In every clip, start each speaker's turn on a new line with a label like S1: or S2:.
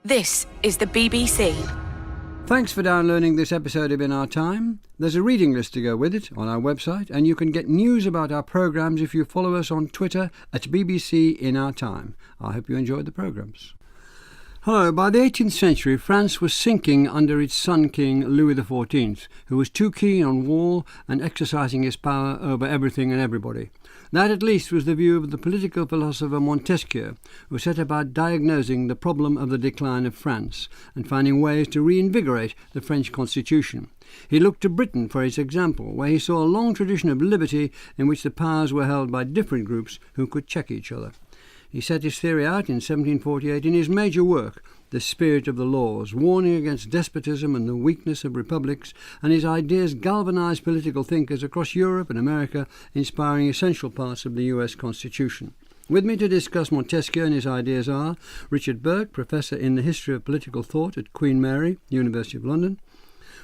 S1: This is the BBC.
S2: Thanks for downloading this episode of In Our Time. There's a reading list to go with it on our website, and you can get news about our programmes if you follow us on Twitter at BBC In Our Time. I hope you enjoyed the programmes. Hello. By the 18th century, France was sinking under its son king Louis XIV, who was too keen on war and exercising his power over everything and everybody. That at least was the view of the political philosopher Montesquieu, who set about diagnosing the problem of the decline of France and finding ways to reinvigorate the French constitution. He looked to Britain for its example, where he saw a long tradition of liberty in which the powers were held by different groups who could check each other. He set his theory out in 1748 in his major work, The Spirit of the Laws, warning against despotism and the weakness of republics, and his ideas galvanised political thinkers across Europe and America, inspiring essential parts of the US Constitution. With me to discuss Montesquieu and his ideas are Richard Burke, Professor in the History of Political Thought at Queen Mary, University of London,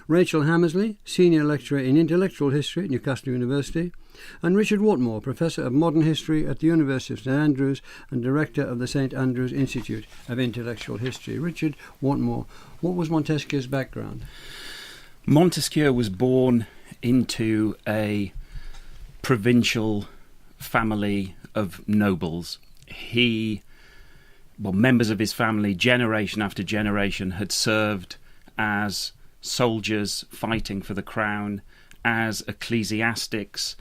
S2: Rachel Hammersley, Senior Lecturer in Intellectual History at Newcastle University, and Richard Whatmore, Professor of Modern History at the University of St Andrews and Director of the St Andrews Institute of Intellectual History. Richard Whatmore, what was Montesquieu's background?
S3: Montesquieu was born into a provincial family of nobles. Members of his family, generation after generation, had served as soldiers fighting for the crown, as ecclesiastics,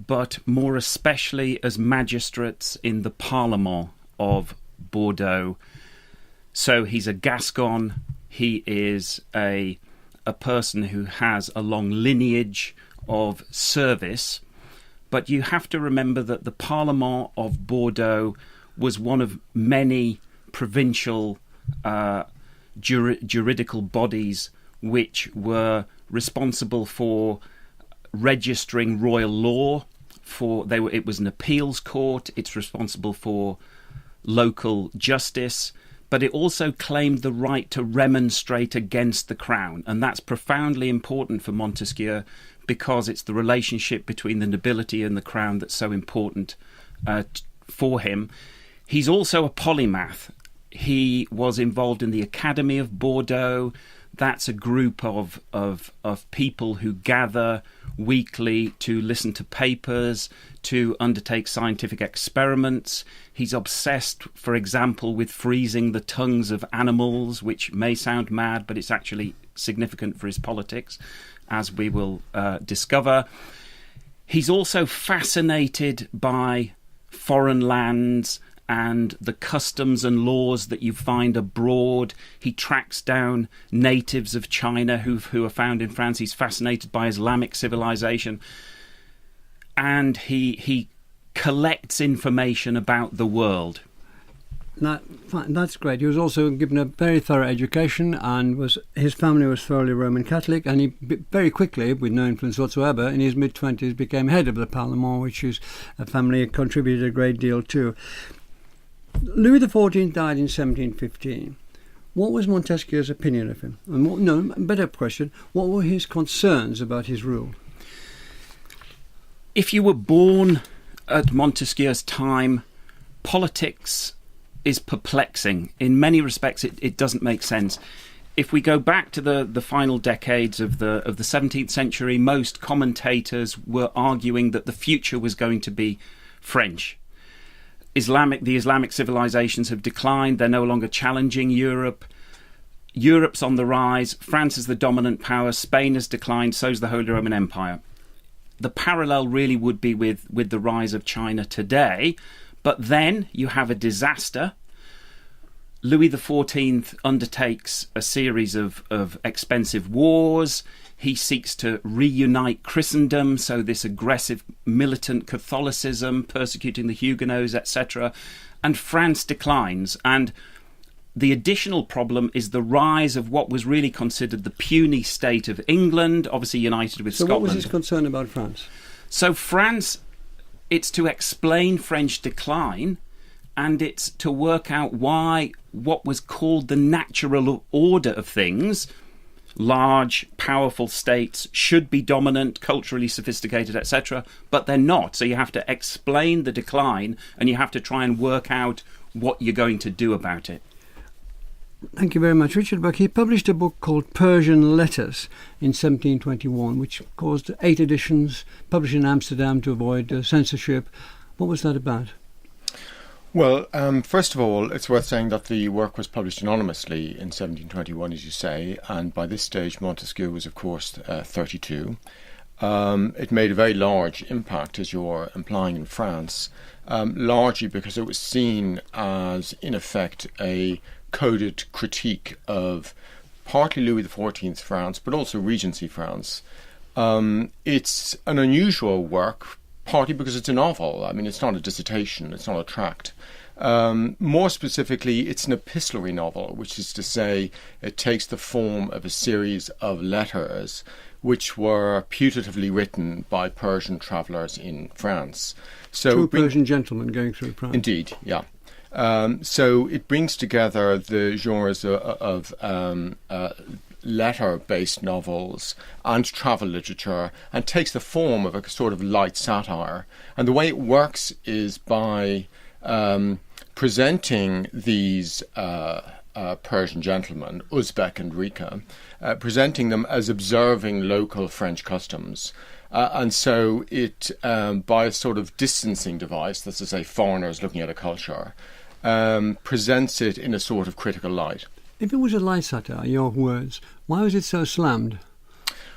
S3: but more especially as magistrates in the Parlement of Bordeaux. So he's a Gascon. He is a person who has a long lineage of service. But you have to remember that the Parlement of Bordeaux was one of many provincial juridical bodies which were responsible for registering royal law. It was an appeals court. It's responsible for local justice, but it also claimed the right to remonstrate against the crown, and that's profoundly important for Montesquieu because it's the relationship between the nobility and the crown that's so important for him. He's also a polymath. He was involved in the Academy of Bordeaux. That's a group of people who gather weekly to listen to papers, to undertake scientific experiments. He's obsessed, for example, with freezing the tongues of animals, which may sound mad, but it's actually significant for his politics, as we will discover. He's also fascinated by foreign lands and the customs and laws that you find abroad. He tracks down natives of China who are found in France. He's fascinated by Islamic civilization. And he collects information about the world.
S2: That's great. He was also given a very thorough education, and his family was thoroughly Roman Catholic, and he very quickly, with no influence whatsoever, in his mid-20s became head of the Parlement, which is a family he contributed a great deal to. Louis XIV died in 1715. What was Montesquieu's opinion of him? And better question, what were his concerns about his rule?
S3: If you were born at Montesquieu's time, politics is perplexing. In many respects, it doesn't make sense. If we go back to the final decades of the 17th century, most commentators were arguing that the future was going to be French. The Islamic civilizations have declined. They're no longer challenging Europe. Europe's on the rise. France is the dominant power. Spain has declined. So's the Holy Roman Empire. The parallel really would be with the rise of China today. But then you have a disaster. Louis XIV undertakes a series of expensive wars. He seeks to reunite Christendom, so this aggressive militant Catholicism, persecuting the Huguenots, etc. And France declines. And the additional problem is the rise of what was really considered the puny state of England, obviously united with Scotland.
S2: So what was his concern about France?
S3: So France, it's to explain French decline, and it's to work out why what was called the natural order of things, large, powerful states, should be dominant, culturally sophisticated, etc., but they're not. So you have to explain the decline, and you have to try and work out what you're going to do about it.
S2: Thank you very much. Richard Buck, he published a book called Persian Letters in 1721, which caused 8 editions, published in Amsterdam to avoid censorship. What was that about?
S4: Well, first of all, it's worth saying that the work was published anonymously in 1721, as you say, and by this stage Montesquieu was, of course, 32. It made a very large impact, as you're implying, in France, largely because it was seen as, in effect, a coded critique of partly Louis XIV's France, but also Regency France. It's an unusual work, partly because it's a novel. I mean, it's not a dissertation, it's not a tract. More specifically, it's an epistolary novel, which is to say it takes the form of a series of letters which were putatively written by Persian travellers in France. So
S2: Two Persian gentlemen going through France.
S4: Indeed, yeah. So it brings together the genres of letter-based novels and travel literature and takes the form of a sort of light satire. And the way it works is by presenting these Persian gentlemen, Uzbek and Rika, presenting them as observing local French customs. And so it, by a sort of distancing device, that's to say foreigners looking at a culture, presents it in a sort of critical light.
S2: If it was a light satire, your words, why was it so slammed?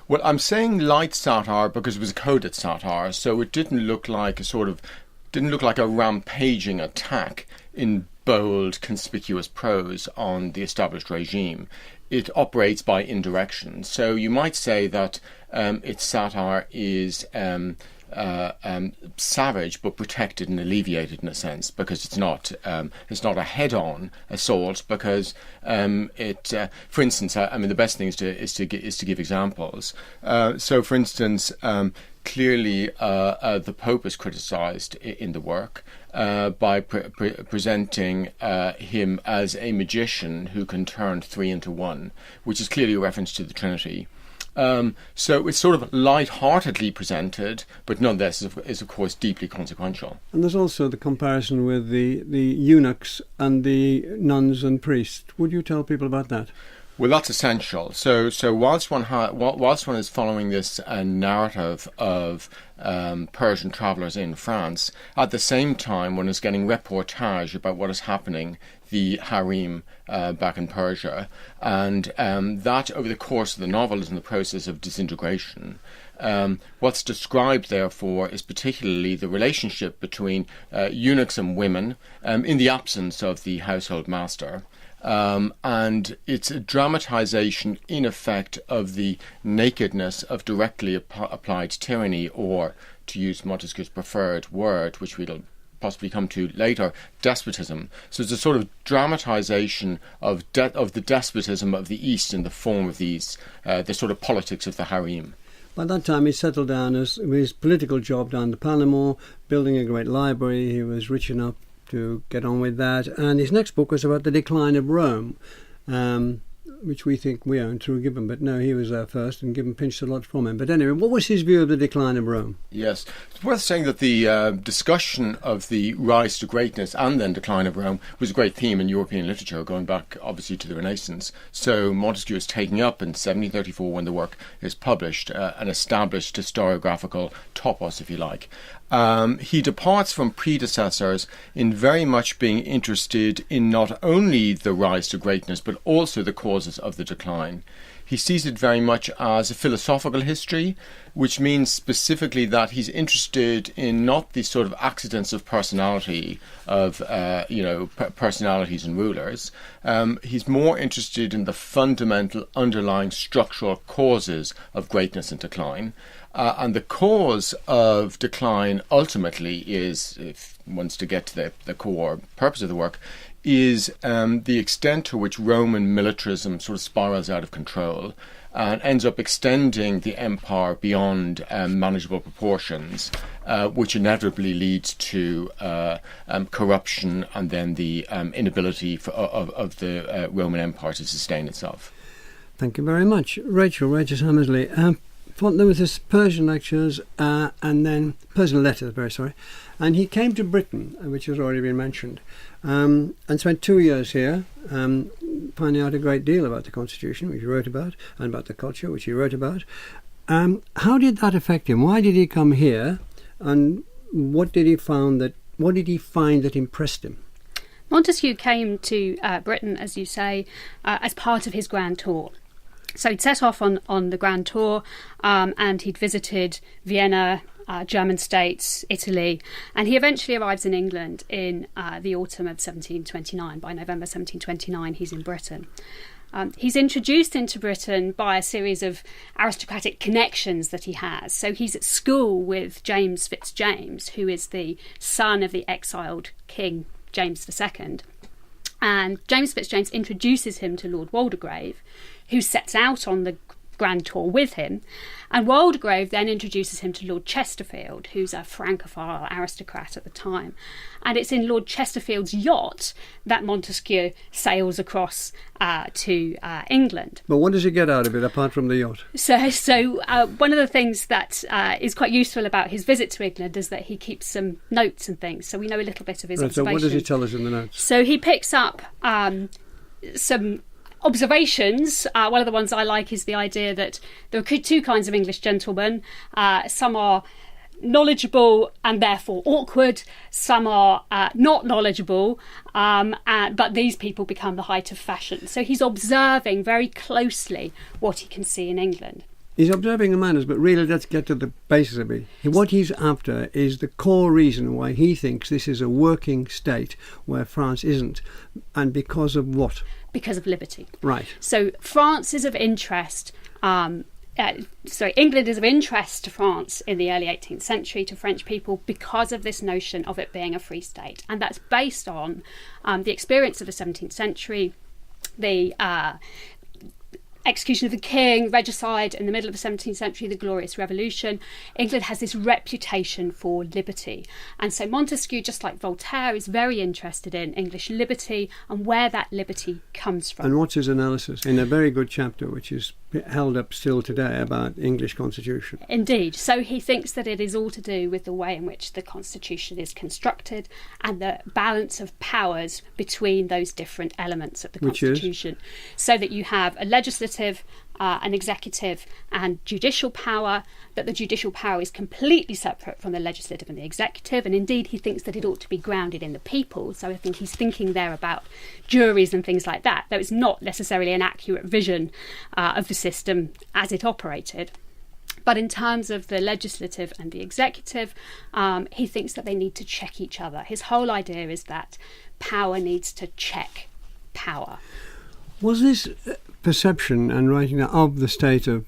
S4: Well, I'm saying light satire because it was a coded satire, so it didn't look like a rampaging attack in bold, conspicuous prose on the established regime. It operates by indirection. So you might say that its satire is savage but protected and alleviated in a sense, because it's not a head-on assault. Because for instance, I mean, the best thing is to give examples. So, for instance. Clearly, the Pope is criticised in the work by presenting him as a magician who can turn 3 into 1, which is clearly a reference to the Trinity. So it's sort of light-heartedly presented, but nonetheless is of course deeply consequential.
S2: And there's also the comparison with the eunuchs and the nuns and priests. Would you tell people about that?
S4: Well, that's essential. So whilst one is following this narrative of Persian travellers in France, at the same time one is getting reportage about what is happening, the harem back in Persia, and that over the course of the novel is in the process of disintegration. What's described, therefore, is particularly the relationship between eunuchs and women in the absence of the household master. And it's a dramatization, in effect, of the nakedness of directly applied tyranny, or, to use Montesquieu's preferred word, which we'll possibly come to later, despotism. So it's a sort of dramatization of the despotism of the East in the form of these, the sort of politics of the harem.
S2: By that time he settled down as his political job down to Panama, building a great library. He was rich enough to get on with that, and his next book was about the decline of Rome, which we think we owned through Gibbon, but no, he was there first, and Gibbon pinched a lot from him. But anyway, what was his view of the decline of Rome?
S4: Yes, it's worth saying that the discussion of the rise to greatness and then decline of Rome was a great theme in European literature, going back obviously to the Renaissance. So Montesquieu is taking up in 1734, when the work is published, an established historiographical topos, if you like. He departs from predecessors in very much being interested in not only the rise to greatness, but also the causes of the decline. He sees it very much as a philosophical history, which means specifically that he's interested in not the sort of accidents of personality of, personalities and rulers. He's more interested in the fundamental underlying structural causes of greatness and decline. And the cause of decline ultimately is, if one's to get to the core purpose of the work, is the extent to which Roman militarism sort of spirals out of control and ends up extending the empire beyond manageable proportions, which inevitably leads to corruption and then the inability of the Roman Empire to sustain itself.
S2: Thank you very much. Rachel Hammersley. There was this Persian lectures and then Persian letters, and he came to Britain, which has already been mentioned, and spent 2 years here, finding out a great deal about the Constitution, which he wrote about, and about the culture, which he wrote about. How did that affect him? Why did he come here, and what did he find that impressed him?
S5: Montesquieu came to Britain, as you say, as part of his grand tour. So he'd set off on the grand tour, and he'd visited Vienna, German states, Italy, and he eventually arrives in England in the autumn of 1729. By November 1729, he's in Britain. He's introduced into Britain by a series of aristocratic connections that he has. So he's at school with James Fitzjames, who is the son of the exiled King James II. And James Fitzjames introduces him to Lord Waldegrave, who sets out on the grand tour with him. And Waldegrave then introduces him to Lord Chesterfield, who's a Francophile aristocrat at the time. And it's in Lord Chesterfield's yacht that Montesquieu sails across to England.
S2: But what does he get out of it, apart from the yacht?
S5: So one of the things that is quite useful about his visit to England is that he keeps some notes and things, so we know a little bit of his observations.
S2: So what does he tell us in the notes?
S5: So he picks up some observations. One of the ones I like is the idea that there are two kinds of English gentlemen. Some are knowledgeable and therefore awkward. Some are not knowledgeable, but these people become the height of fashion. So he's observing very closely what he can see in England.
S2: He's observing the manners, but really let's get to the basis of it. What he's after is the core reason why he thinks this is a working state where France isn't, and because of what?
S5: Because of liberty.
S2: Right.
S5: So France is of interest, England is of interest to France in the early 18th century, to French people, because of this notion of it being a free state. And that's based on the experience of the 17th century, the execution of the king, regicide in the middle of the 17th century, the Glorious Revolution. England has this reputation for liberty. And so Montesquieu, just like Voltaire, is very interested in English liberty and where that liberty comes from.
S2: And what's his analysis? In a very good chapter, which is held up still today, about English constitution.
S5: Indeed. So he thinks that it is all to do with the way in which the constitution is constructed and the balance of powers between those different elements of the constitution. So that you have a legislative, an executive and judicial power, that the judicial power is completely separate from the legislative and the executive, and indeed he thinks that it ought to be grounded in the people. So I think he's thinking there about juries and things like that, though it's not necessarily an accurate vision of the system as it operated. But in terms of the legislative and the executive, he thinks that they need to check each other. His whole idea is that power needs to check power.
S2: Was this perception and writing of the state of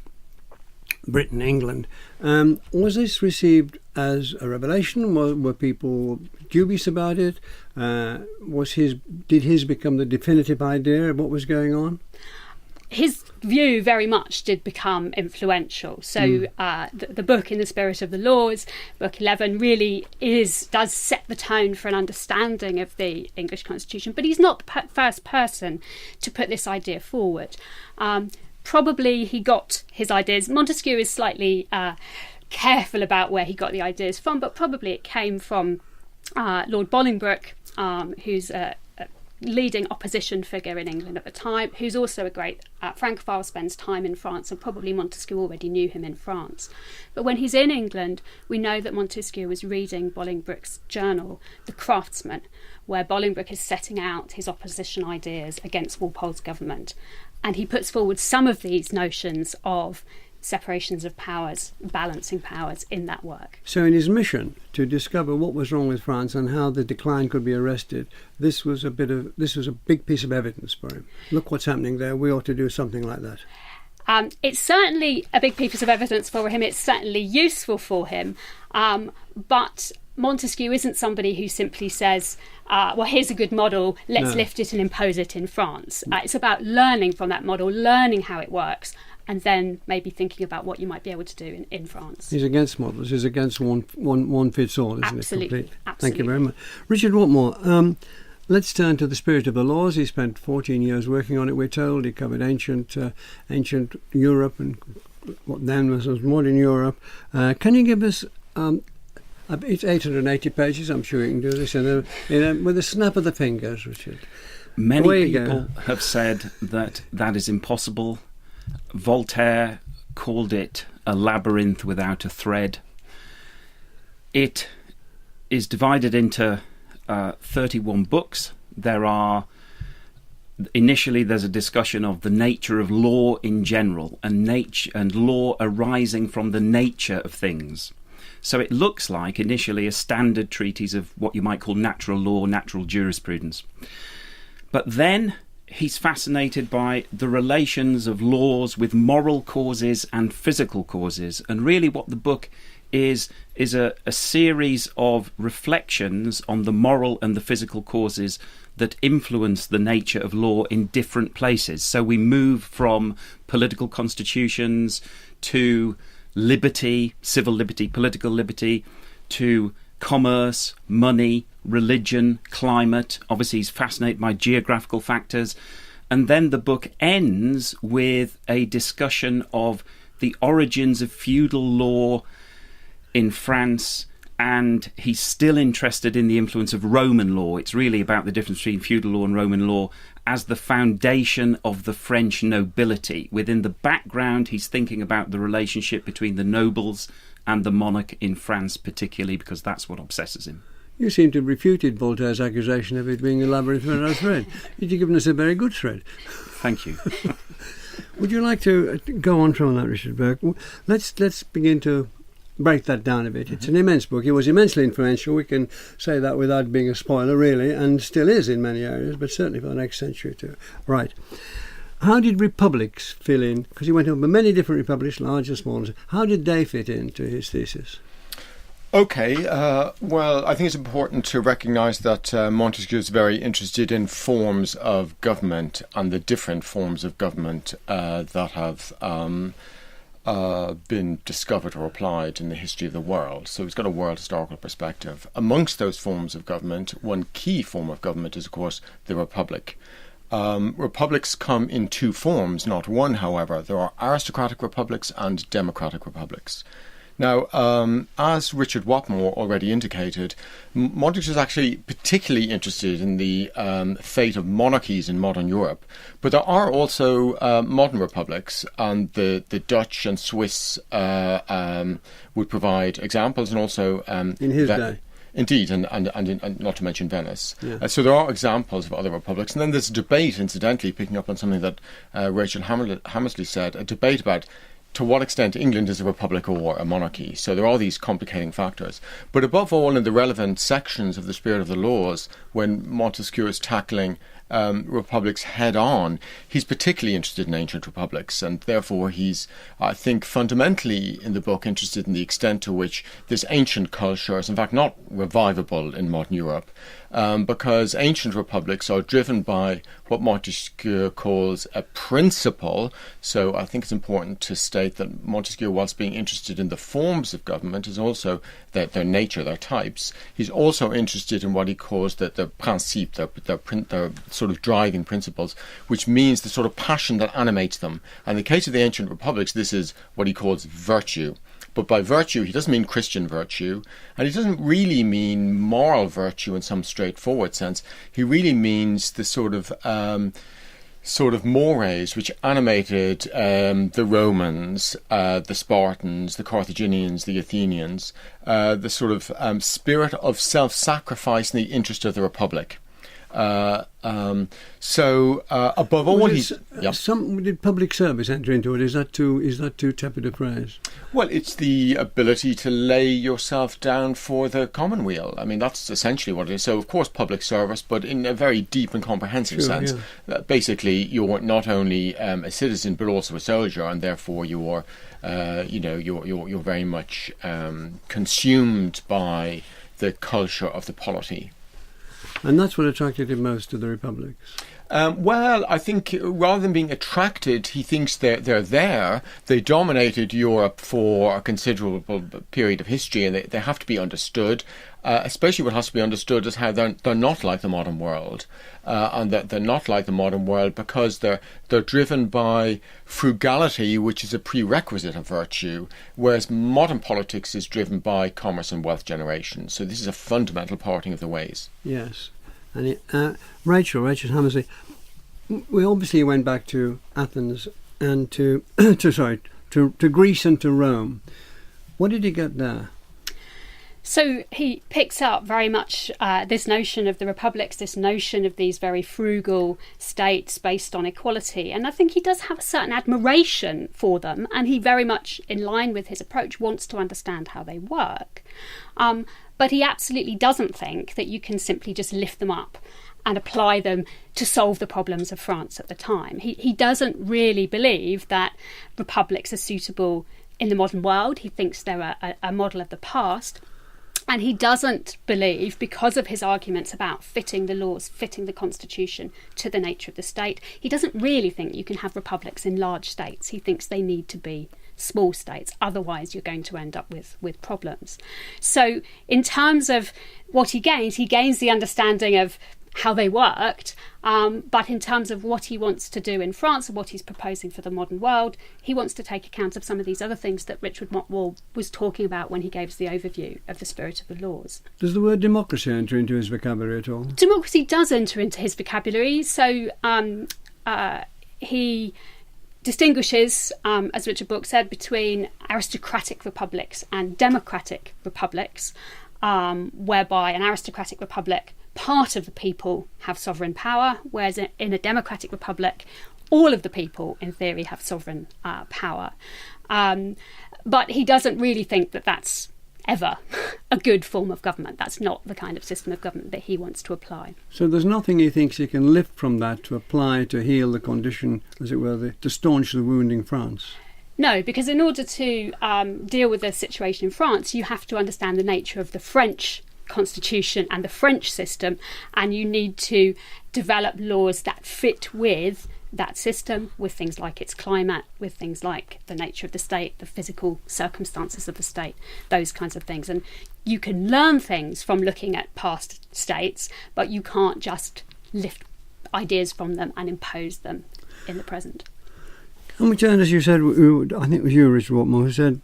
S2: Britain, England, was this received as a revelation? Were people dubious about it? Did his become the definitive idea of what was going on?
S5: His view very much did become influential. So the book, In the Spirit of the Laws, book 11, really does set the tone for an understanding of the English constitution. But he's not the first person to put this idea forward. Probably he got his ideas. Montesquieu is slightly careful about where he got the ideas from, but probably it came from Lord Bolingbroke, who's a leading opposition figure in England at the time, who's also a great Francophile, spends time in France, and probably Montesquieu already knew him in France. But when he's in England, we know that Montesquieu was reading Bolingbroke's journal, The Craftsman, where Bolingbroke is setting out his opposition ideas against Walpole's government. And he puts forward some of these notions of separations of powers, balancing powers in that work.
S2: So in his mission to discover what was wrong with France and how the decline could be arrested, this was a big piece of evidence for him. Look what's happening there. We ought to do something like that.
S5: It's certainly a big piece of evidence for him. It's certainly useful for him. But Montesquieu isn't somebody who simply says, well, here's a good model, let's lift it and impose it in France. It's about learning from that model, learning how it works, and then maybe thinking about what you might be able to do in France.
S2: He's against models. He's against one fits all, isn't
S5: Absolutely.
S2: it?
S5: Absolutely.
S2: Thank you very much. Richard Watmore, let's turn to the Spirit of the Laws. He spent 14 years working on it, we're told. He covered ancient Europe and what then was modern Europe. Can you give us a It's 880 pages. I'm sure you can do this with a snap of the fingers, Richard.
S3: Many people have said that is impossible. Voltaire called it a labyrinth without a thread. It is divided into 31 books. Initially there's a discussion of the nature of law in general and law arising from the nature of things. So it looks like initially a standard treatise of what you might call natural law, natural jurisprudence. But then he's fascinated by the relations of laws with moral causes and physical causes. And really what the book is a series of reflections on the moral and the physical causes that influence the nature of law in different places. So we move from political constitutions to liberty, civil liberty, political liberty, to commerce, money, religion, climate. Obviously, he's fascinated by geographical factors. And then the book ends with a discussion of the origins of feudal law in France, and he's still interested in the influence of Roman law. It's really about the difference between feudal law and Roman law as the foundation of the French nobility. Within the background, he's thinking about the relationship between the nobles and the monarch in France, particularly because that's what obsesses him.
S2: You seem to have refuted Voltaire's accusation of it being a labyrinth without a thread. You've given us a very good thread.
S3: Thank you.
S2: Would you like to go on from that, Richard Burke? Let's begin to break that down a bit. It's an immense book. It was immensely influential. We can say that without being a spoiler, really, and still is in many areas, but certainly for the next century or two. Right. How did republics fill in? Because he went over many different republics, large and small. How did they fit into his thesis?
S4: Okay, well, I think it's important to recognise that Montesquieu is very interested in forms of government and the different forms of government that have been discovered or applied in the history of the world. So he's got a world historical perspective. Amongst those forms of government, one key form of government is, of course, the republic. Republics come in two forms, not one, however. There are aristocratic republics and democratic republics. Now, as Richard Watmore already indicated, Montesquieu is actually particularly interested in the fate of monarchies in modern Europe. But there are also modern republics, and the Dutch and Swiss would provide examples, and also
S2: in his day.
S4: Indeed, and not to mention Venice.
S2: Yeah.
S4: So there are examples of other republics. And then there's a debate, incidentally, picking up on something that Rachel Hammersley said, a debate about to what extent England is a republic or a monarchy. So there are these complicating factors. But above all, in the relevant sections of the Spirit of the Laws, when Montesquieu is tackling republics head on, he's particularly interested in ancient republics, and therefore he's, I think, fundamentally in the book interested in the extent to which this ancient culture is in fact not revivable in modern Europe, because ancient republics are driven by what Montesquieu calls a principle. So I think it's important to state that Montesquieu, whilst being interested in the forms of government, is also their nature, their types. He's also interested in what he calls the principe, their sort of driving principles, which means the sort of passion that animates them. And in the case of the ancient republics, this is what he calls virtue. But by virtue, he doesn't mean Christian virtue, and he doesn't really mean moral virtue in some straightforward sense. He really means the sort of mores which animated the Romans, the Spartans, the Carthaginians, the Athenians, the sort of spirit of self-sacrifice in the interest of the republic. Above all,
S2: did public service enter into it? Is that too tepid a phrase?
S4: Well, it's the ability to lay yourself down for the commonweal. I mean, that's essentially what it is. So, of course, public service, but in a very deep and comprehensive sense. Yeah. Basically, you're not only a citizen, but also a soldier, and therefore you're very much consumed by the culture of the polity.
S2: And that's what attracted him most to the republics.
S4: Well, I think rather than being attracted, he thinks they're there. They dominated Europe for a considerable period of history, and they have to be understood. Especially what has to be understood is how they're not like the modern world, and that they're not like the modern world because they're driven by frugality, which is a prerequisite of virtue, whereas modern politics is driven by commerce and wealth generation. So this is a fundamental parting of the ways.
S2: Yes. And Rachel Hammersley, we obviously went back to Athens and to Greece and to Rome. What did he get there?
S5: So he picks up very much this notion of the republics, this notion of these very frugal states based on equality. And I think he does have a certain admiration for them. And he very much, in line with his approach, wants to understand how they work. But he absolutely doesn't think that you can simply just lift them up and apply them to solve the problems of France at the time. He doesn't really believe that republics are suitable in the modern world. He thinks they're a model of the past. And he doesn't believe, because of his arguments about fitting the laws, fitting the constitution to the nature of the state, he doesn't really think you can have republics in large states. He thinks they need to be small states. Otherwise, you're going to end up with problems. So in terms of what he gains the understanding of how they worked, but in terms of what he wants to do in France and what he's proposing for the modern world, he wants to take account of some of these other things that Richard Mottwall was talking about when he gave us the overview of the spirit of the laws.
S2: Does the word democracy enter into his vocabulary at all?
S5: Democracy does enter into his vocabulary. So he distinguishes, as Richard Brooke said, between aristocratic republics and democratic republics, whereby an aristocratic republic, part of the people have sovereign power, whereas in a democratic republic, all of the people, in theory, have sovereign power. But he doesn't really think that that's ever a good form of government. That's not the kind of system of government that he wants to apply.
S2: So there's nothing he thinks he can lift from that to apply to heal the condition, as it were, to staunch the wound in France?
S5: No, because in order to deal with the situation in France, you have to understand the nature of the French constitution and the French system, and you need to develop laws that fit with that system, with things like its climate, with things like the nature of the state, the physical circumstances of the state, those kinds of things. And you can learn things from looking at past states, but you can't just lift ideas from them and impose them in the present.
S2: And we turned, as you said, I think it was you, Richard Watmore, who said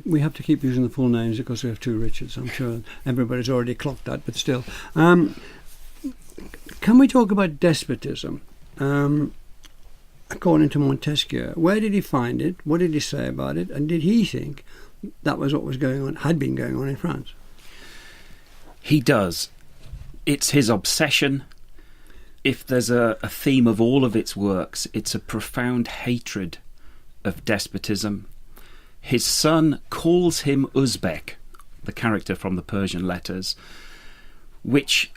S2: we have to keep using the full names because we have two Richards. I'm sure everybody's already clocked that, but still. Can we talk about despotism? According to Montesquieu, where did he find it? What did he say about it? And did he think that was what was going on, had been going on in France?
S3: He does. It's his obsession. If there's a theme of all of its works, it's a profound hatred of despotism. His son calls him Uzbek, the character from the Persian letters, which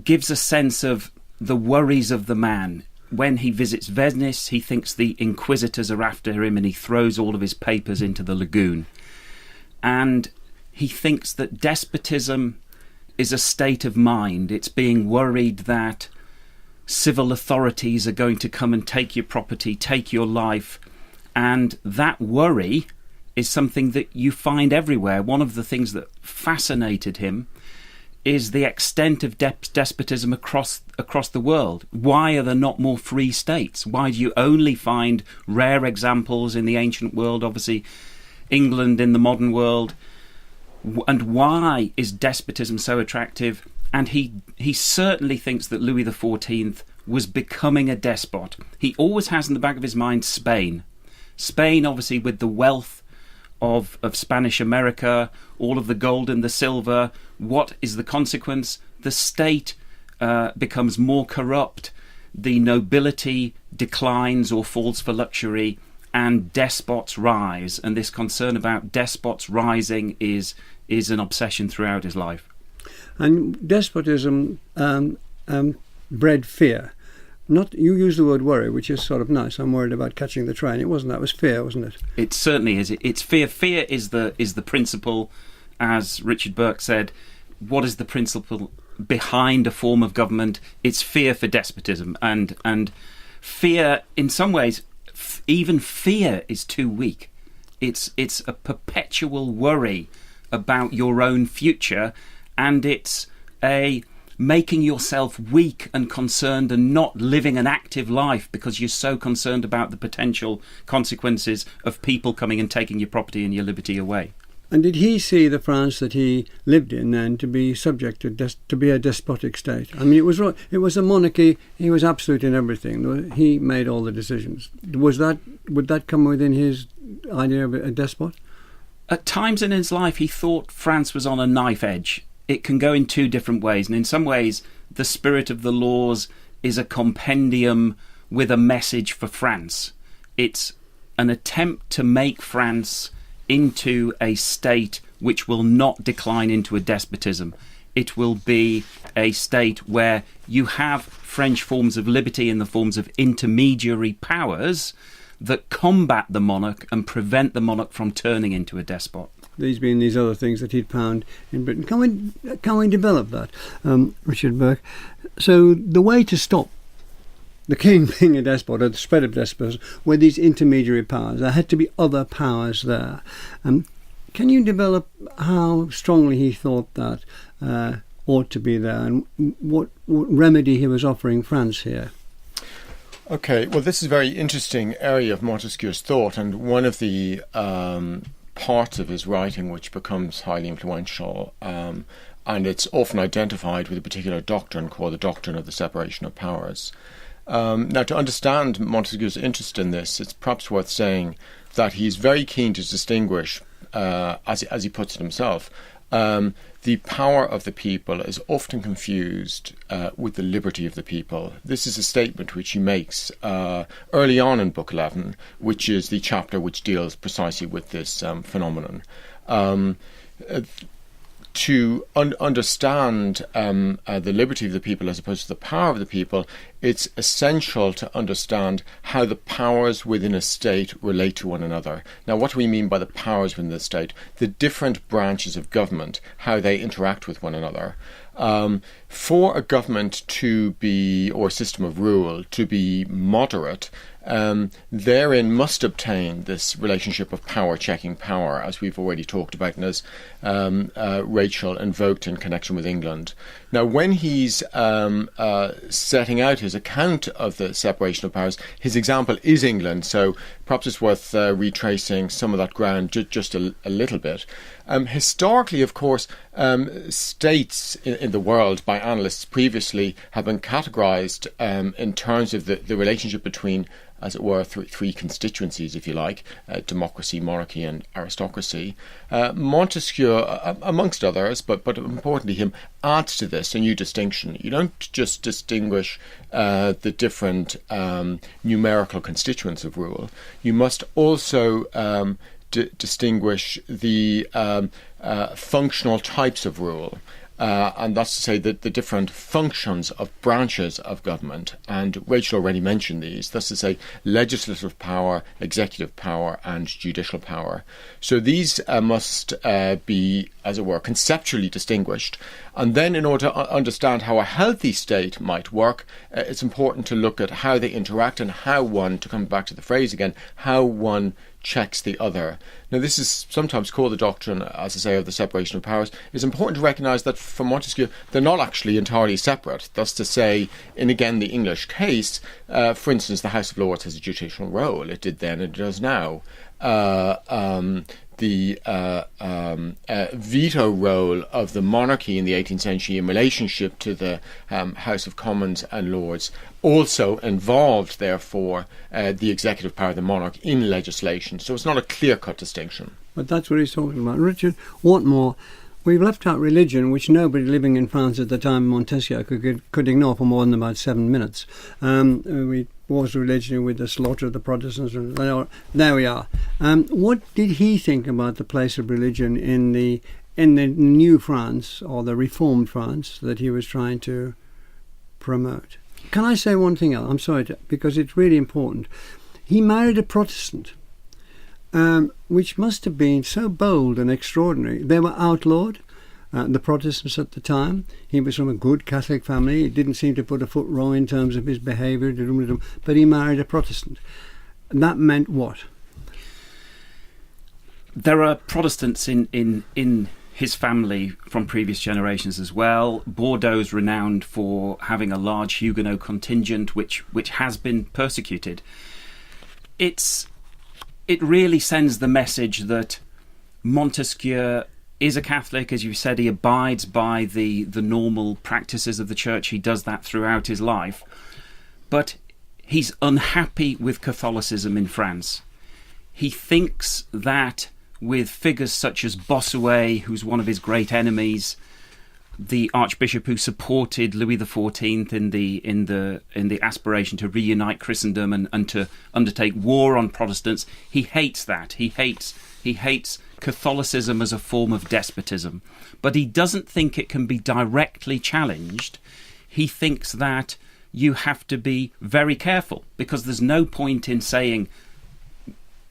S3: gives a sense of the worries of the man. When he visits Venice, he thinks the inquisitors are after him and he throws all of his papers into the lagoon. And he thinks that despotism is a state of mind. It's being worried that civil authorities are going to come and take your property, take your life. And that worry is something that you find everywhere. One of the things that fascinated him is the extent of despotism across the world. Why are there not more free states? Why do you only find rare examples in the ancient world, obviously England in the modern world? And why is despotism so attractive? And he certainly thinks that Louis XIV was becoming a despot. He always has in the back of his mind Spain. Spain, obviously, with the wealth of Spanish America, all of the gold and the silver. What is the consequence? The state becomes more corrupt, the nobility declines or falls for luxury, and despots rise. And this concern about despots rising is an obsession throughout his life.
S2: And despotism bred fear. You use the word worry, which is sort of nice. I'm worried about catching the train. It wasn't that. It was fear, wasn't it?
S3: It certainly is. It's fear. Fear is the principle, as Richard Burke said. What is the principle behind a form of government, it's fear for despotism. And fear, in some ways, even fear is too weak. It's a perpetual worry about your own future, and it's a making yourself weak and concerned and not living an active life because you're so concerned about the potential consequences of people coming and taking your property and your liberty away.
S2: And did he see the France that he lived in then to be subject to be a despotic state? I mean, it was a monarchy. He was absolute in everything. He made all the decisions. Would that come within his idea of a despot?
S3: At times in his life, he thought France was on a knife edge. It can go in two different ways, and in some ways, the spirit of the laws is a compendium with a message for France. It's an attempt to make France into a state which will not decline into a despotism. It will be a state where you have French forms of liberty in the forms of intermediary powers that combat the monarch and prevent the monarch from turning into a despot.
S2: These being these other things that he'd found in Britain. Can we develop that, Richard Burke? So the way to stop the king being a despot or the spread of despotism were these intermediary powers. There had to be other powers there. Can you develop how strongly he thought that ought to be there, and what remedy he was offering France here?
S4: Okay, well, this is a very interesting area of Montesquieu's thought, and one of the parts of his writing which becomes highly influential, and it's often identified with a particular doctrine called the doctrine of the separation of powers. Now, to understand Montesquieu's interest in this, it's perhaps worth saying that he's very keen to distinguish, as he puts it himself, the power of the people is often confused with the liberty of the people. This is a statement which he makes early on in Book 11, which is the chapter which deals precisely with this phenomenon. To understand the liberty of the people as opposed to the power of the people, it's essential to understand how the powers within a state relate to one another. Now, what do we mean by the powers within the state? The different branches of government, how they interact with one another. For a government to be, or a system of rule, to be moderate, therein must obtain this relationship of power checking power, as we've already talked about and as Rachel invoked in connection with England. Now, when he's setting out his account of the separation of powers, his example is England, so perhaps it's worth retracing some of that ground just a little bit. Historically, of course, states in the world by analysts previously have been categorized in terms of the relationship between, as it were, three constituencies, if you like, democracy, monarchy and aristocracy. Montesquieu, amongst others, but importantly him, adds to this a new distinction. You don't just distinguish the different numerical constituents of rule. You must also distinguish the functional types of rule. And that's to say that the different functions of branches of government, and Rachel already mentioned these, that's to say legislative power, executive power and judicial power. So these must be, as it were, conceptually distinguished. And then in order to understand how a healthy state might work, it's important to look at how they interact and how one, to come back to the phrase again, how one checks the other. Now, this is sometimes called the doctrine, as I say, of the separation of powers. It's important to recognise that for Montesquieu, they're not actually entirely separate. Thus to say, in again the English case, for instance, the House of Lords has a judicial role. It did then and it does now. The veto role of the monarchy in the 18th century in relationship to the House of Commons and Lords also involved, therefore, the executive power of the monarch in legislation. So it's not a clear-cut distinction.
S2: But that's what he's talking about. Richard, what more? We've left out religion, which nobody living in France at the time Montesquieu could ignore for more than about 7 minutes. We was religion with the slaughter of the Protestants. There we are. What did he think about the place of religion in the new France, or the reformed France, that he was trying to promote? Can I say one thing else? I'm sorry, because it's really important. He married a Protestant, which must have been so bold and extraordinary. They were outlawed. the Protestants at the time. He was from a good Catholic family. He didn't seem to put a foot wrong in terms of his behaviour, but he married a Protestant. And that meant what?
S3: There are Protestants in his family from previous generations as well. Bordeaux's renowned for having a large Huguenot contingent which has been persecuted. It really sends the message that Montesquieu is a Catholic. As you said, he abides by the normal practices of the Church. He does that throughout his life. But he's unhappy with Catholicism in France. He thinks that with figures such as Bossuet, who's one of his great enemies, the Archbishop who supported Louis XIV in the aspiration to reunite Christendom and to undertake war on Protestants, he hates that. He hates Catholicism as a form of despotism. But he doesn't think it can be directly challenged. He thinks that you have to be very careful, because there's no point in saying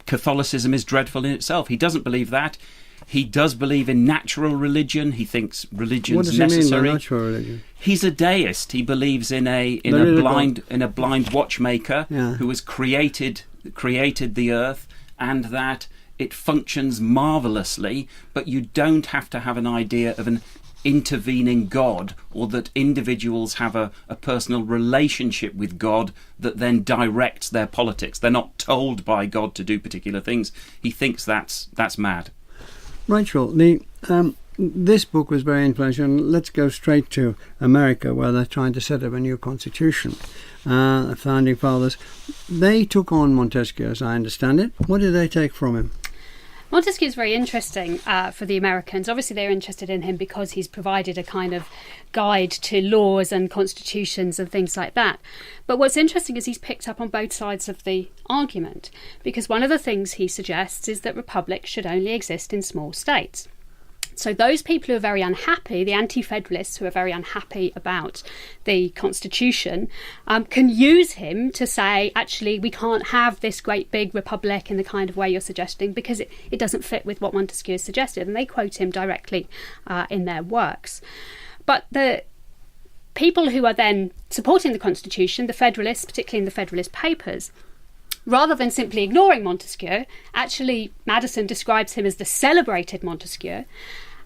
S3: Catholicism is dreadful in itself. He doesn't believe that. He does believe in natural religion. He thinks religion's necessary.
S2: What does he mean by natural religion?
S3: He's a deist. He believes in a blind watchmaker who has created the earth, and that it functions marvellously, but you don't have to have an idea of an intervening God, or that individuals have a personal relationship with God that then directs their politics. They're not told by God to do particular things. He thinks that's mad.
S2: Rachel, this book was very influential, and let's go straight to America, where they're trying to set up a new constitution. The Founding Fathers, they took on Montesquieu, as I understand it. What did they take from him?
S5: Montesquieu is very interesting for the Americans. Obviously, they're interested in him because he's provided a kind of guide to laws and constitutions and things like that. But what's interesting is he's picked up on both sides of the argument, because one of the things he suggests is that republics should only exist in small states. So those people who are very unhappy, the anti-federalists who are very unhappy about the constitution, can use him to say, actually, we can't have this great big republic in the kind of way you're suggesting, because it doesn't fit with what Montesquieu has suggested. And they quote him directly in their works. But the people who are then supporting the constitution, the federalists, particularly in the Federalist Papers, rather than simply ignoring Montesquieu, actually Madison describes him as the celebrated Montesquieu,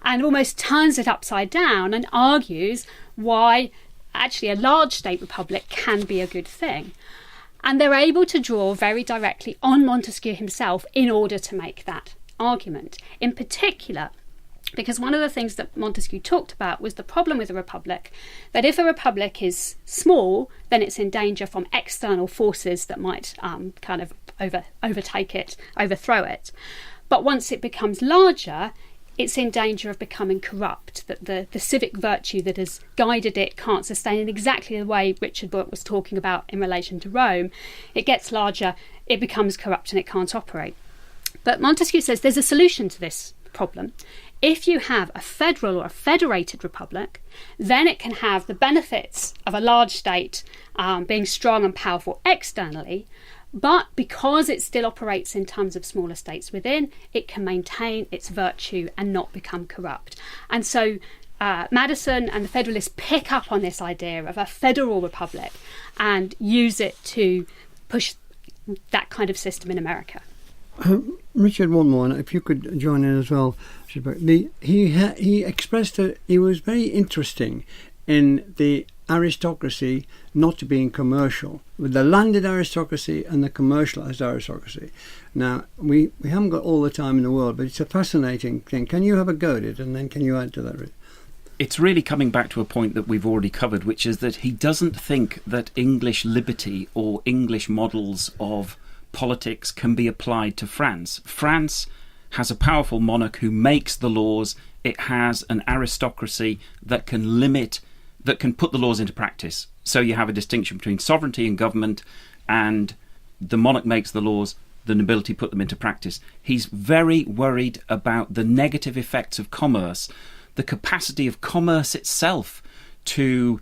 S5: and almost turns it upside down and argues why actually a large state republic can be a good thing. And they're able to draw very directly on Montesquieu himself in order to make that argument. In particular, because one of the things that Montesquieu talked about was the problem with a republic, that if a republic is small, then it's in danger from external forces that might kind of overtake it, overthrow it. But once it becomes larger, it's in danger of becoming corrupt, that the civic virtue that has guided it can't sustain in exactly the way Richard Bourke was talking about in relation to Rome. It gets larger, it becomes corrupt, and it can't operate. But Montesquieu says there's a solution to this problem. If you have a federal or a federated republic, then it can have the benefits of a large state being strong and powerful externally, but because it still operates in terms of smaller states within, it can maintain its virtue and not become corrupt. And so Madison and the Federalists pick up on this idea of a federal republic and use it to push that kind of system in America.
S2: Richard, one more, if you could join in as well. He expressed that he was very interesting in the aristocracy not being commercial, with the landed aristocracy and the commercialised aristocracy. Now, we haven't got all the time in the world, but it's a fascinating thing. Can you have a go at it, and then can you add to that?
S3: It's really coming back to a point that we've already covered, which is that he doesn't think that English liberty or English models of politics can be applied to France. France has a powerful monarch who makes the laws. It has an aristocracy that can put the laws into practice. So you have a distinction between sovereignty and government, and the monarch makes the laws, the nobility put them into practice. He's very worried about the negative effects of commerce, the capacity of commerce itself to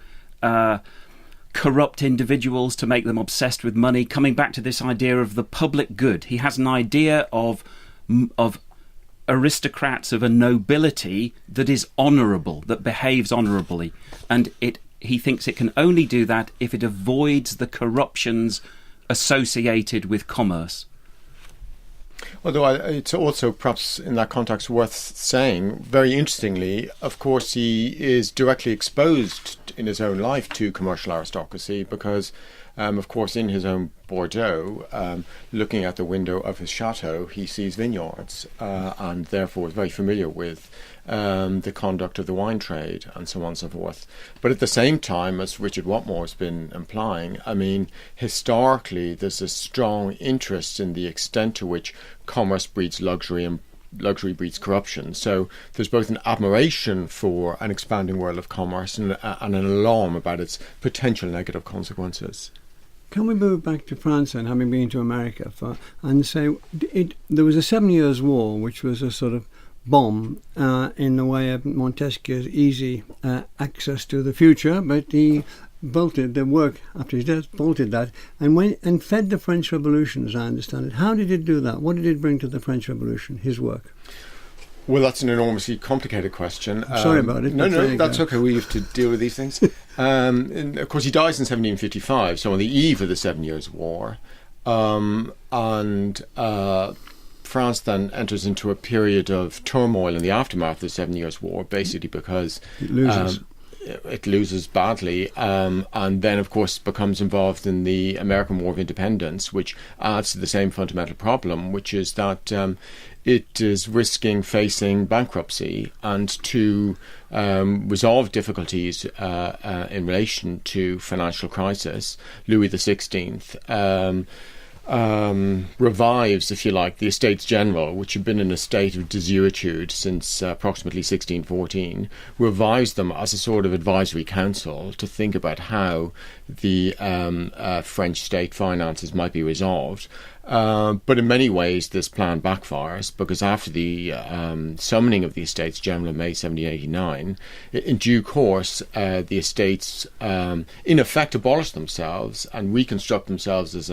S3: corrupt individuals, to make them obsessed with money, coming back to this idea of the public good. He has an idea of aristocrats of a nobility that is honourable, that behaves honourably. And he thinks it can only do that if it avoids the corruptions associated with commerce.
S4: Although it's also perhaps in that context worth saying, very interestingly, of course, he is directly exposed in his own life to commercial aristocracy because, of course, in his own Bordeaux, looking at the window of his chateau, he sees vineyards and therefore is very familiar with the conduct of the wine trade and so on and so forth. But at the same time, as Richard Watmore has been implying, I mean, historically, there's a strong interest in the extent to which commerce breeds luxury and luxury breeds corruption. So there's both an admiration for an expanding world of commerce and an alarm about its potential negative consequences.
S2: Can we move back to France and having been to America and say there was a 7 Years' War, which was a sort of bomb in the way of Montesquieu's easy access to the future, but he bolted the work after his death, bolted that, and fed the French Revolution, as I understand it. How did it do that? What did it bring to the French Revolution, his work?
S4: Well, that's an enormously complicated question.
S2: Sorry about it.
S4: No, that's okay. We have to deal with these things. And of course, he dies in 1755, so on the eve of the 7 Years' War. France then enters into a period of turmoil in the aftermath of the 7 Years' War, basically because it loses badly, and then, of course, becomes involved in the American War of Independence, which adds to the same fundamental problem, which is that it is risking facing bankruptcy, and to resolve difficulties in relation to financial crisis, Louis XVI revives, if you like, the Estates General, which had been in a state of desuetude since approximately 1614, revives them as a sort of advisory council to think about how the French state finances might be resolved. But in many ways, this plan backfires because after the summoning of the Estates General in May 1789, in due course, the estates in effect abolish themselves and reconstruct themselves as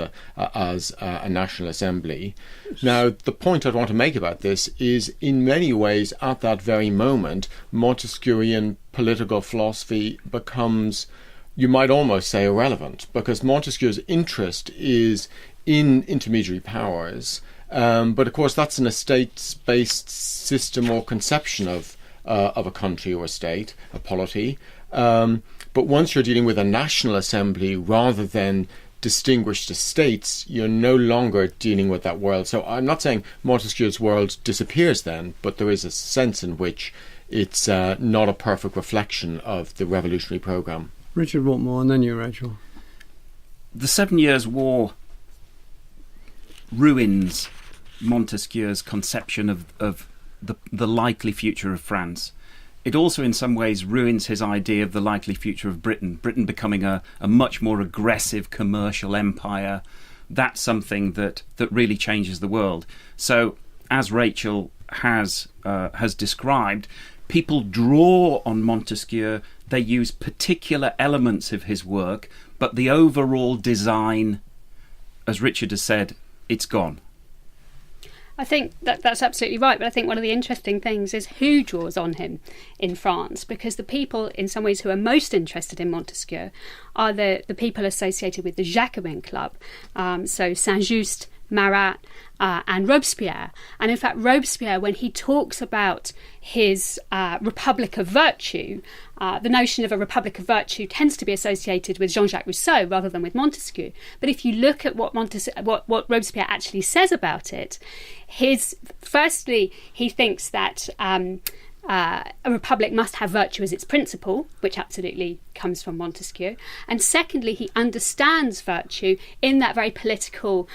S4: a national assembly. Now, the point I'd want to make about this is, in many ways, at that very moment, Montesquieuian political philosophy becomes, you might almost say, irrelevant, because Montesquieu's interest is in intermediary powers, but of course that's an estates-based system or conception of a country or a state, a polity. But once you're dealing with a national assembly rather than distinguished estates, you're no longer dealing with that world. So I'm not saying Montesquieu's world disappears then, but there is a sense in which it's not a perfect reflection of the revolutionary programme.
S2: Richard Watmore, and then you, Rachel.
S3: The 7 Years' War ruins Montesquieu's conception of the likely future of France. It also in some ways ruins his idea of the likely future of Britain becoming a much more aggressive commercial empire. That's something that really changes the world. So, as Rachel has described, people draw on Montesquieu, they use particular elements of his work, but the overall design, as Richard has said, it's gone.
S5: I think that's absolutely right, but I think one of the interesting things is who draws on him in France, because the people in some ways who are most interested in Montesquieu are the people associated with the Jacobin Club, so Saint-Just, Marat and Robespierre. And in fact, Robespierre, when he talks about his Republic of Virtue, the notion of a Republic of Virtue tends to be associated with Jean-Jacques Rousseau rather than with Montesquieu. But if you look at what Robespierre actually says about it, firstly, he thinks that a republic must have virtue as its principle, which absolutely comes from Montesquieu. And secondly, he understands virtue in that very political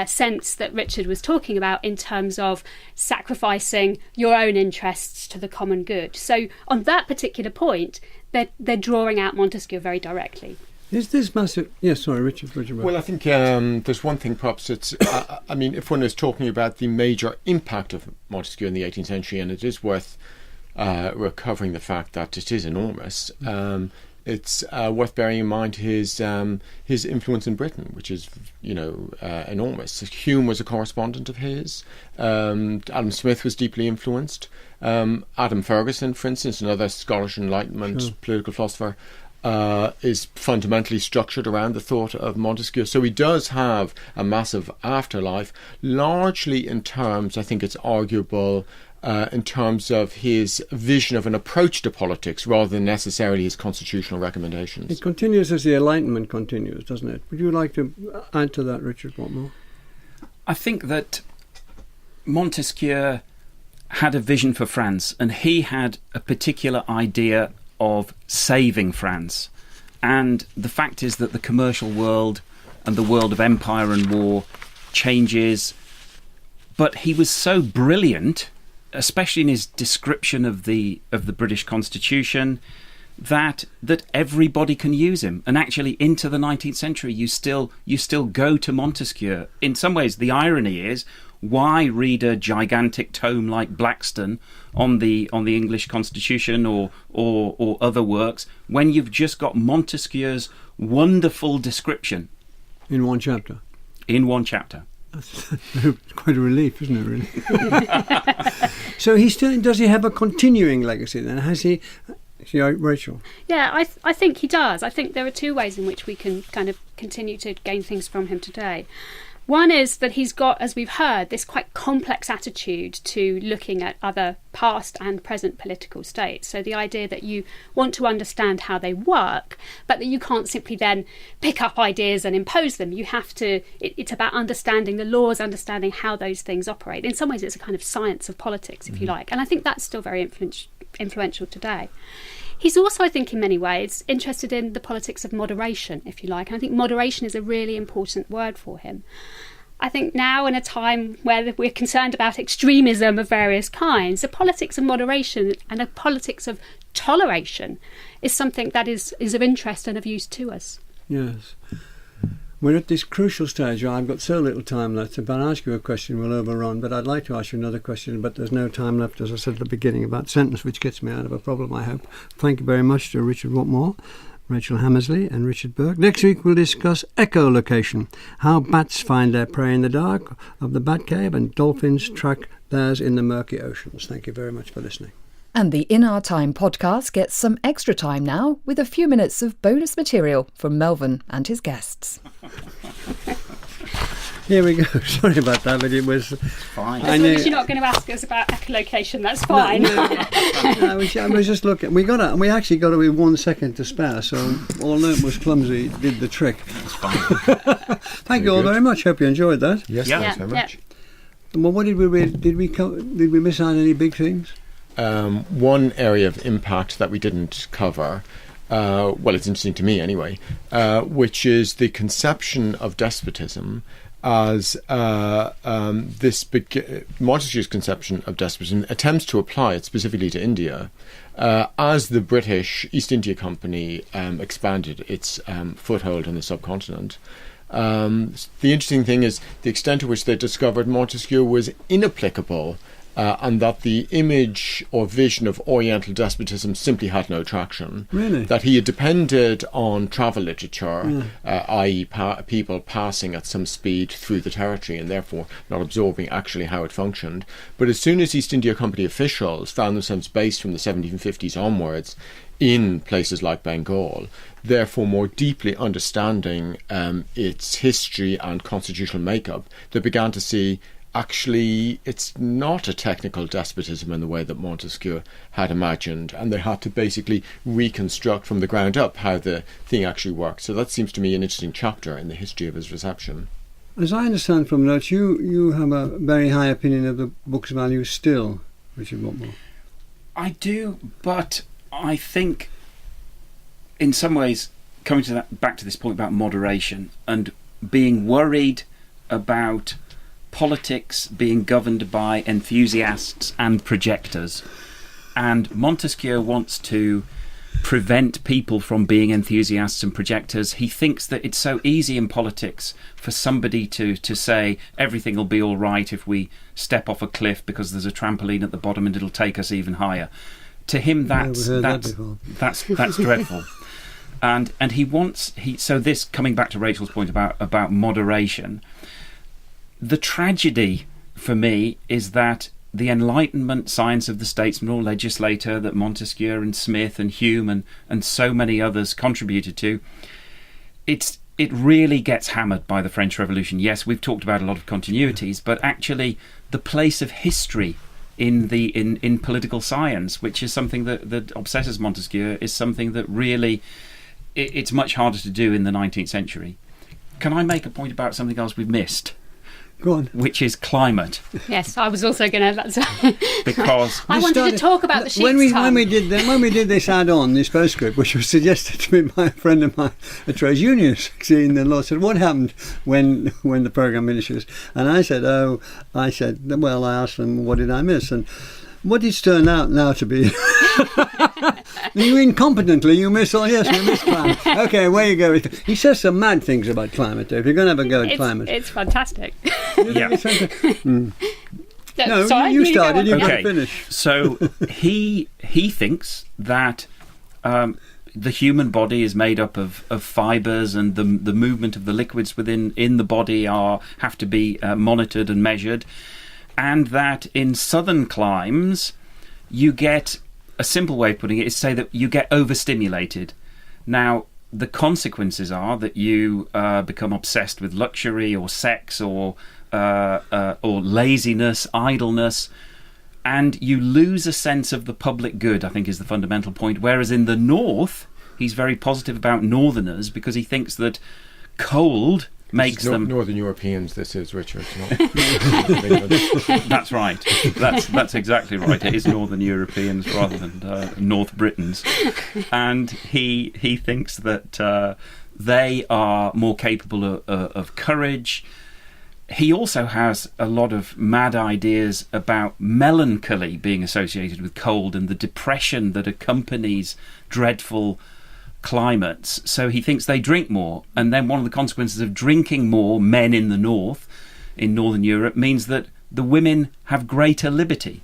S5: sense that Richard was talking about, in terms of sacrificing your own interests to the common good. So on that particular point, they're drawing out Montesquieu very directly.
S2: Is this massive... Yes, sorry, Richard.
S4: Well, I think there's one thing, perhaps, it's... I mean, if one is talking about the major impact of Montesquieu in the 18th century, and it is worth recovering the fact that it is enormous, it's worth bearing in mind his influence in Britain, which is enormous. Hume was a correspondent of his. Adam Smith was deeply influenced. Adam Ferguson, for instance, another Scottish Enlightenment political philosopher, is fundamentally structured around the thought of Montesquieu. So he does have a massive afterlife, largely in terms, I think it's arguable, in terms of his vision of an approach to politics rather than necessarily his constitutional recommendations.
S2: It continues as the Enlightenment continues, doesn't it? Would you like to add to that, Richard? What more?
S3: I think that Montesquieu had a vision for France, and he had a particular idea of saving France. And the fact is that the commercial world and the world of empire and war changes. But he was so brilliant, especially in his description of the British Constitution, that everybody can use him. And actually, into the 19th century, you still go to Montesquieu. In some ways, the irony is, why read a gigantic tome like Blackstone on the English Constitution or other works when you've just got Montesquieu's wonderful description
S2: in one chapter?
S3: In one chapter.
S2: That's quite a relief, isn't it, really? So does he have a continuing legacy then? Has he, Rachel?
S5: Yeah, I think he does. I think there are two ways in which we can kind of continue to gain things from him today. One is that he's got, as we've heard, this quite complex attitude to looking at other past and present political states. So the idea that you want to understand how they work, but that you can't simply then pick up ideas and impose them. You have to, it's about understanding the laws, understanding how those things operate. In some ways, it's a kind of science of politics, if you like. And I think that's still very influential today. He's also, I think, in many ways, interested in the politics of moderation, if you like. And I think moderation is a really important word for him. I think now, in a time where we're concerned about extremism of various kinds, the politics of moderation and the politics of toleration is something that is of interest and of use to us.
S2: Yes. We're at this crucial stage. I've got so little time left. If I ask you a question, we'll overrun. But I'd like to ask you another question, but there's no time left, as I said at the beginning, about sentence, which gets me out of a problem, I hope. Thank you very much to Richard Watmore, Rachel Hammersley and Richard Burke. Next week we'll discuss echolocation, how bats find their prey in the dark of the bat cave and dolphins track theirs in the murky oceans. Thank you very much for listening.
S6: And the In Our Time podcast gets some extra time now with a few minutes of bonus material from Melvin and his guests.
S2: Here we go. Sorry about that, but it was
S3: fine.
S5: As long as you're not going to ask us about echolocation, that's fine.
S2: No, I was just looking. We actually got it with 1 second to spare, so although it was clumsy, it did the trick.
S3: That's fine.
S2: Thank you all very much. Hope you enjoyed that.
S4: Yes, thanks very much.
S2: Well, what did we read? Did we miss out any big things?
S4: One area of impact that we didn't cover, well, it's interesting to me anyway, which is the conception of despotism as Montesquieu's conception of despotism attempts to apply it specifically to India. As the British East India Company expanded its foothold on the subcontinent, the interesting thing is the extent to which they discovered Montesquieu was inapplicable, and that the image or vision of Oriental despotism simply had no traction.
S2: Really?
S4: That he had depended on travel literature, i.e. people passing at some speed through the territory and therefore not absorbing actually how it functioned. But as soon as East India Company officials found themselves based from the 1750s onwards in places like Bengal, therefore more deeply understanding its history and constitutional makeup, they began to see actually it's not a technical despotism in the way that Montesquieu had imagined, and they had to basically reconstruct from the ground up how the thing actually worked. So that seems to me an interesting chapter in the history of his reception.
S2: As I understand from notes, you have a very high opinion of the book's value still, Richard Watmore.
S3: I do, but I think in some ways, coming to back to this point about moderation and being worried about politics being governed by enthusiasts and projectors, and Montesquieu wants to prevent people from being enthusiasts and projectors. He thinks that it's so easy in politics for somebody to say everything will be all right if we step off a cliff because there's a trampoline at the bottom and it'll take us even higher. To him, that's dreadful. And so this, coming back to Rachel's point about moderation, the tragedy for me is that the Enlightenment science of the statesman or legislator that Montesquieu and Smith and Hume and so many others contributed to, it really gets hammered by the French Revolution. Yes, we've talked about a lot of continuities, but actually the place of history in political science, which is something that obsesses Montesquieu, is something that really it's much harder to do in the 19th century. Can I make a point about something else we've missed?
S2: Go on.
S3: Which is climate.
S5: Yes, I was also going to.
S3: Because
S5: I wanted to talk about the sheep's
S2: when we
S5: tongue.
S2: when we did this add-on, this postscript, which was suggested to me by a friend of mine, a trades unionist, seeing the law, said, "What happened when the program finishes?" And I said, well, I asked them, what did I miss? And what it's turned out now to be, you incompetently, you miss all, yes, we miss climate. Okay, where you go. He says some mad things about climate, Dave. You're going to have a go at climate.
S5: It's fantastic.
S3: Yeah.
S2: No,
S5: Sorry,
S2: you started, you've got to
S3: Okay.
S2: finish.
S3: So he thinks that the human body is made up of fibres, and the movement of the liquids in the body have to be monitored and measured, and that in southern climes you get, a simple way of putting it is to say that you get overstimulated. Now, the consequences are that you become obsessed with luxury or sex or laziness, idleness, and you lose a sense of the public good, I think is the fundamental point. Whereas in the north, he's very positive about northerners because he thinks that cold makes them...
S4: Northern Europeans, this is, Richard. Not
S3: That's right. That's exactly right. It is Northern Europeans rather than North Britons. And he thinks that they are more capable of courage. He also has a lot of mad ideas about melancholy being associated with cold and the depression that accompanies dreadful climates. So he thinks they drink more, and then one of the consequences of drinking more, men in the north, in Northern Europe, means that the women have greater liberty,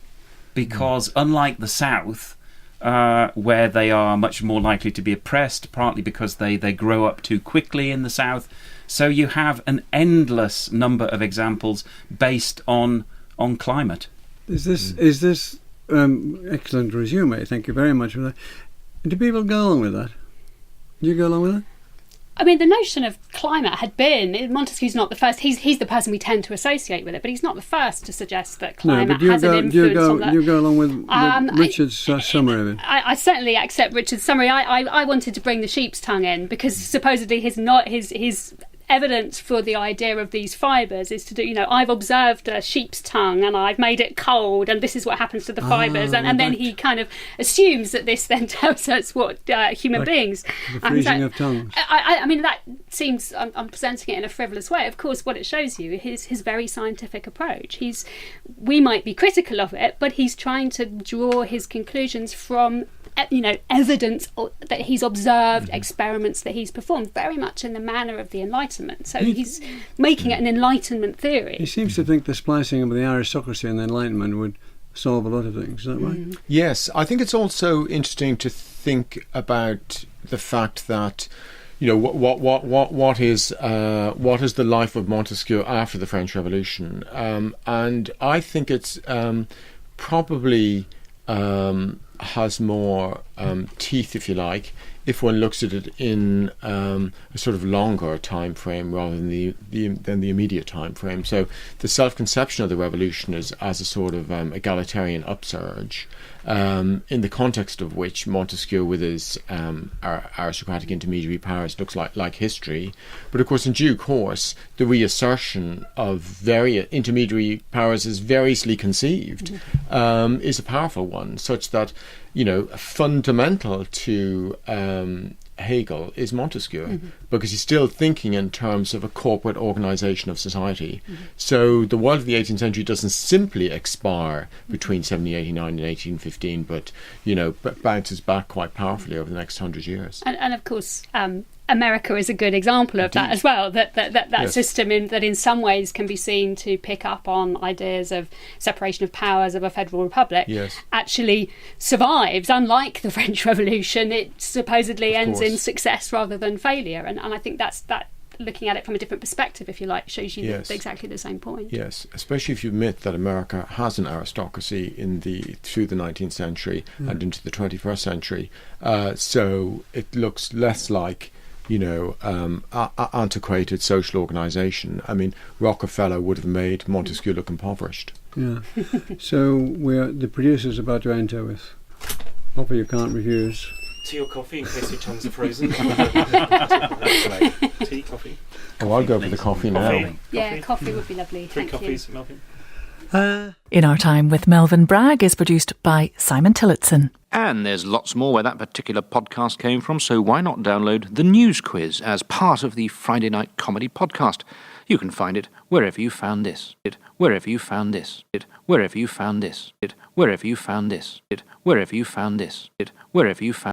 S3: because unlike the south, where they are much more likely to be oppressed, partly because they grow up too quickly in the south. So you have an endless number of examples based on climate.
S2: Is this excellent resume? Thank you very much for that. Do people go along with that? Do you go along with that?
S5: I mean, the notion of climate had been, Montesquieu's not the first, he's the person we tend to associate with it, but he's not the first to suggest that climate has an influence on that.
S2: Do you go along with Richard's summary of it?
S5: I certainly accept Richard's summary. I wanted to bring the sheep's tongue in because supposedly his evidence for the idea of these fibres is to do, I've observed a sheep's tongue and I've made it cold and this is what happens to the fibres, and then he kind of assumes that this then tells us what human beings...
S2: The freezing of tongues.
S5: I mean, that seems, I'm presenting it in a frivolous way. Of course, what it shows you is his very scientific approach. We might be critical of it, but he's trying to draw his conclusions from evidence that he's observed, experiments that he's performed, very much in the manner of the Enlightenment. So he's making it an Enlightenment theory.
S2: He seems to think the splicing of the aristocracy and the Enlightenment would solve a lot of things. Is that right?
S4: Yes, I think it's also interesting to think about the fact that what is the life of Montesquieu after the French Revolution, and I think it's probably has more teeth, if you like, if one looks at it in a sort of longer time frame rather than the immediate time frame. So the self-conception of the revolution is as a sort of egalitarian upsurge, in the context of which Montesquieu, with his aristocratic intermediary powers, looks like history. But of course, in due course, the reassertion of very intermediary powers as variously conceived is a powerful one, such that fundamental to Hegel is Montesquieu, because he's still thinking in terms of a corporate organisation of society. So the world of the 18th century doesn't simply expire between 1789 and 1815, but bounces back quite powerfully over the next 100 years.
S5: And of course, America is a good example of that as well. That
S4: Yes.
S5: system that in some ways can be seen to pick up on ideas of separation of powers of a federal republic.
S4: Yes.
S5: Actually survives. Unlike the French Revolution, it supposedly ends in
S4: course.
S5: success rather than failure. And I think that looking at it from a different perspective, if you like, shows you
S4: Yes.
S5: exactly the same point.
S4: Yes, especially if you admit that America has an aristocracy through the 19th century and into the 21st century. So it looks less like, antiquated social organisation. I mean, Rockefeller would have made Montesquieu look impoverished.
S2: Yeah. So the producer's about to enter with offer you can't refuse.
S7: Tea or coffee in case your tongues are frozen. Tea, coffee.
S4: Oh, I'll go for the coffee now.
S7: Coffee.
S5: Yeah, coffee would be lovely.
S7: Three
S5: Thank
S7: coffees, Melvin.
S6: In Our Time with Melvin Bragg is produced by Simon Tillotson.
S8: And there's lots more where that particular podcast came from, so why not download the News Quiz as part of the Friday Night Comedy podcast? You can find it wherever you found this. Wherever you found this. Wherever you found this. Wherever you found this. Wherever you found this. Wherever you found